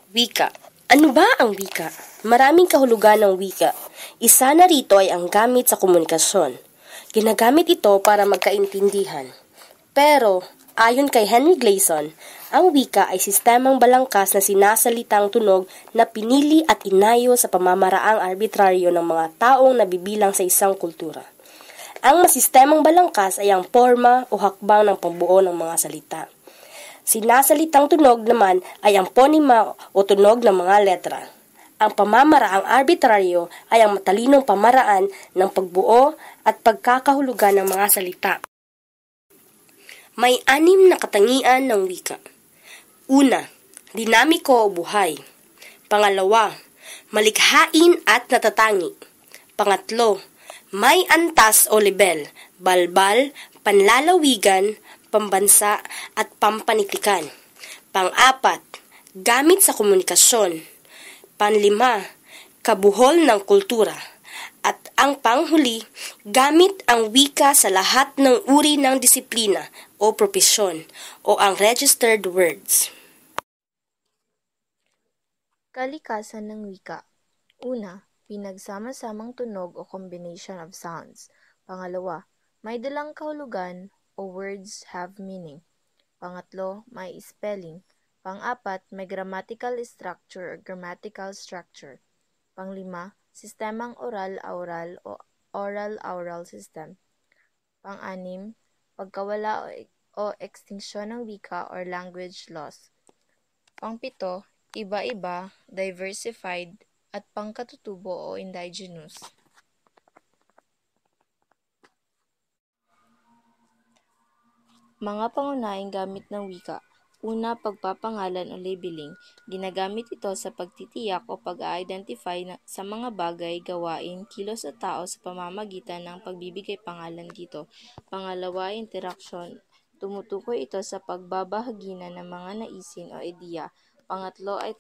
Wika. Ano ba ang wika? Maraming kahulugan ng wika. Isa na rito ay ang gamit sa komunikasyon. Ginagamit ito para magkaintindihan. Pero, ayon kay Henry Gleason, ang wika ay sistemang balangkas na sinasalitang tunog na pinili at inayo sa pamamaraang arbitraryo ng mga taong nabibilang sa isang kultura. Ang masistemang balangkas ay ang forma o hakbang ng pambuo ng mga salita. Sinasalitang tunog naman ay ang ponema o tunog ng mga letra. Ang pamamaraang arbitraryo ay ang matalinong pamaraan ng pagbuo at pagkakahulugan ng mga salita. May 6 na katangian ng wika. Una, dinamiko o buhay. Pangalawa, malikhain at natatangi. Pangatlo, may antas o lebel, balbal, panlalawigan, pambansa at pampanitikan. Pang-4, gamit sa komunikasyon. Panlima, kabuhol ng kultura. At ang panghuli, gamit ang wika sa lahat ng uri ng disiplina o propesyon o ang registered words. Kalikasan ng wika. Una, pinagsama-samang tunog o combination of sounds. Pangalawa, may dalang kahulugan o words have meaning. Pangatlo, may spelling. Pang-4, may grammatical structure or grammatical structure. Panglima, sistemang oral-aural o oral-aural system. Pang-6, pagkawala o extinction ng wika or language loss. Pang-7, iba-iba, diversified, at pangkatutubo o indigenous. Mga pangunahing gamit ng wika. Una, pagpapangalan o labeling. Ginagamit ito sa pagtitiyak o pag-identify sa mga bagay, gawain, kilos at tao sa pamamagitan ng pagbibigay pangalan dito. Pangalawa, interaction. Tumutukoy ito sa pagbabahagi ng mga naisin o ideya. Pangatlo ay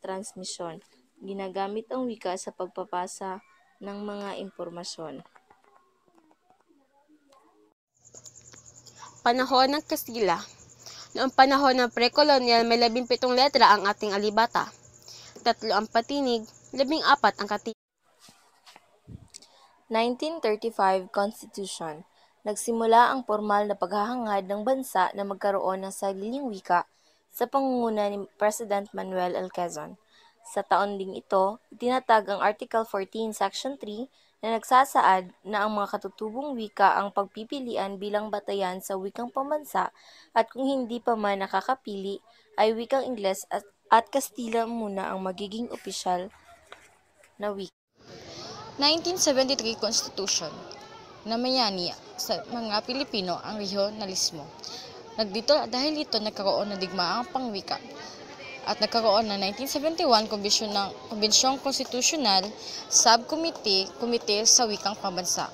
transmission. Ginagamit ang wika sa pagpapasa ng mga impormasyon. Panahon ng Kastila. Noong panahon ng pre-colonial, may 17 letra ang ating alibata. 3 ang patinig, 14 ang katinig. 1935 Constitution. Nagsimula ang formal na paghahangad ng bansa na magkaroon ng sariling wika sa pangunguna ni President Manuel L. Quezon. Sa taon ding ito, itinatag ang Article 14, Section 3 na nagsasaad na ang mga katutubong wika ang pagpipilian bilang batayan sa wikang pambansa at kung hindi pa man nakakapili ay wikang Ingles at Kastila muna ang magiging opisyal na wika. 1973 Constitution. Namayani sa mga Pilipino ang regionalismo. Dahil dito nagkaroon ng digmaang pangwika at nagkaroon ng 1971 Kombensyong Konstitusyonal Subcommittee sa Wikang Pambansa.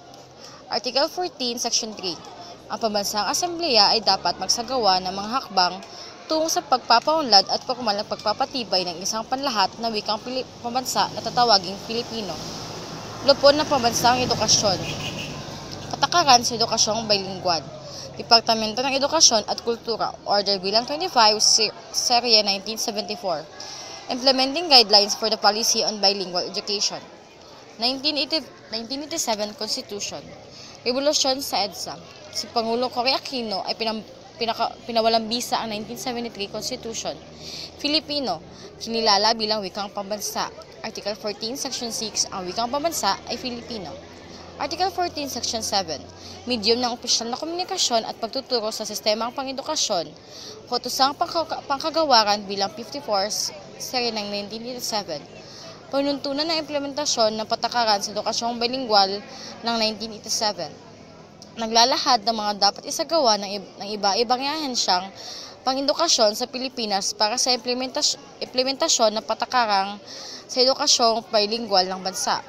Article 14, Section 3. Ang Pambansang Asambleya ay dapat magsagawa ng mga hakbang tungo sa pagpapaunlad at formal na pagpapatibay ng isang panlahat na wikang pambansa na tatawaging Filipino. Lupon ng pambansang edukasyon. Patakaran sa edukasyong bilingual. Departamento ng Edukasyon at Kultura, Order Bilang 25, Serye 1974. Implementing Guidelines for the Policy on Bilingual Education. 1987 Constitution. Revolusyon sa EDSA. Si Pangulong Cory Aquino ay pinawalang bisa ang 1973 Constitution. Filipino, kinilala bilang wikang pambansa. Article 14, Section 6, ang wikang pambansa ay Filipino. Article 14, Section 7, medium ng opisyal na komunikasyon at pagtuturo sa sistemang pang-edukasyon, Kautusang Pangkagawaran bilang 54, Serye ng 1987, panuntunan ng implementasyon ng patakaran sa edukasyong bilingual ng 1987, naglalahad ng mga dapat isagawa ng iba-ibang ahensyang pang-edukasyon sa Pilipinas para sa implementasyon ng patakarang sa edukasyong bilingual ng bansa.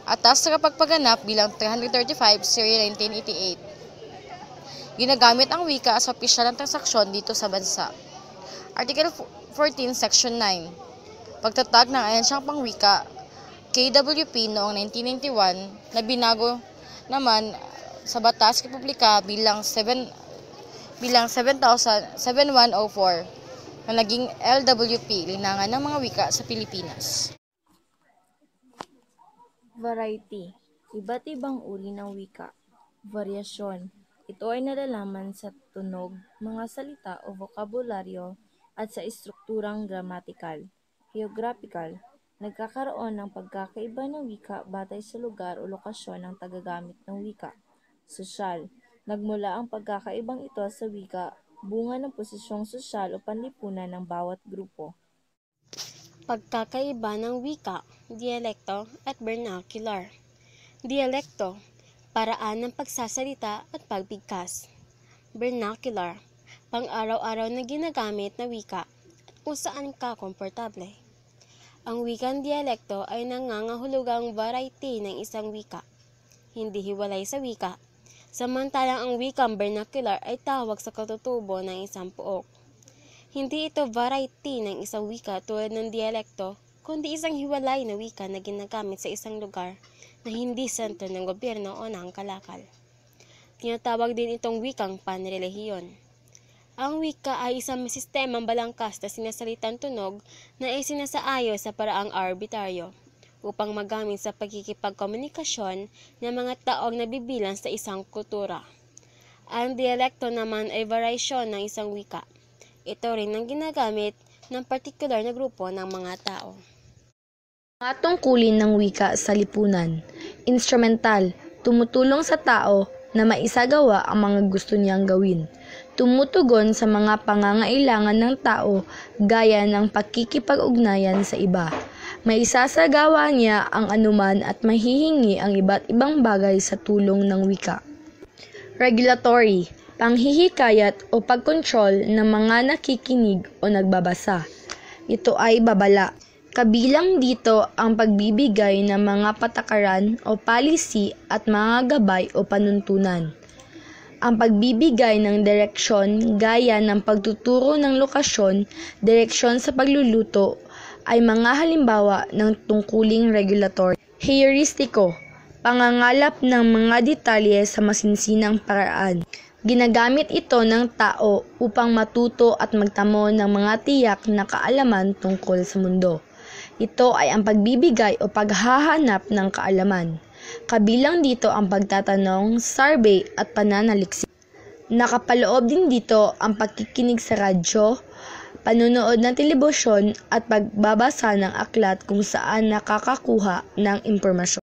Atas sa pagpaganap bilang 335, Serie 1988. Ginagamit ang wika sa opisyal ng transaksyon dito sa bansa. Article 14, Section 9. Pagtatag ng ahensyang pangwika, KWP noong 1991 na binago naman sa Batas Republika bilang 7104. na naging LWP, Linangan ng Mga Wika sa Pilipinas. Variety. Iba't ibang uri ng wika. Variasyon. Ito ay nalalaman sa tunog, mga salita o bokabularyo at sa estrukturang gramatikal. Geographical. Nagkakaroon ng pagkakaiba ng wika batay sa lugar o lokasyon ng tagagamit ng wika. Sosyal. Nagmula ang pagkakaibang ito sa wika, bunga ng posisyong sosyal o panlipunan ng bawat grupo. Pagkakaiba ng wika, dialekto at vernacular. Dialekto, paraan ng pagsasalita at pagbigkas. Vernacular, pang-araw-araw na ginagamit na wika at kung saan ka komportable. Ang wikang dialekto ay nangangahulugang variety ng isang wika, hindi hiwalay sa wika, samantalang ang wikang vernacular ay tawag sa katutubo ng isang puok. Hindi ito variety ng isang wika tulad ng dialekto, kundi isang hiwalay na wika na ginagamit sa isang lugar na hindi sentro ng gobyerno o ng kalakal. Tinatawag din itong wikang panrelihiyon. Ang wika ay isang sistemang balangkas na sinasalitang tunog na isinasaayo sa paraang arbitraryo upang magamit sa pagkikipagkomunikasyon ng mga taong nabibilang sa isang kultura. Ang dialekto naman ay variasyon ng isang wika. Ito rin ang ginagamit ng partikular na grupo ng mga tao. Mga tungkulin ng wika sa lipunan. Instrumental, tumutulong sa tao na maisagawa ang mga gusto niyang gawin. Tumutugon sa mga pangangailangan ng tao gaya ng pakikipag-ugnayan sa iba. Maisasagawa niya ang anuman at mahihingi ang iba't ibang bagay sa tulong ng wika. Regulatory, panghihikayat o pagkontrol ng mga nakikinig o nagbabasa. Ito ay babala. Kabilang dito ang pagbibigay ng mga patakaran o policy at mga gabay o panuntunan. Ang pagbibigay ng direksyon gaya ng pagtuturo ng lokasyon, direksyon sa pagluluto ay mga halimbawa ng tungkuling regulatory. Heuristiko, pangangalap ng mga detalye sa masinsinang paraan. Ginagamit ito ng tao upang matuto at magtamo ng mga tiyak na kaalaman tungkol sa mundo. Ito ay ang pagbibigay o paghahanap ng kaalaman. Kabilang dito ang pagtatanong, survey at pananaliksik. Nakapaloob din dito ang pagkikinig sa radyo, panunood ng telebisyon at pagbabasa ng aklat kung saan nakakakuha ng impormasyon.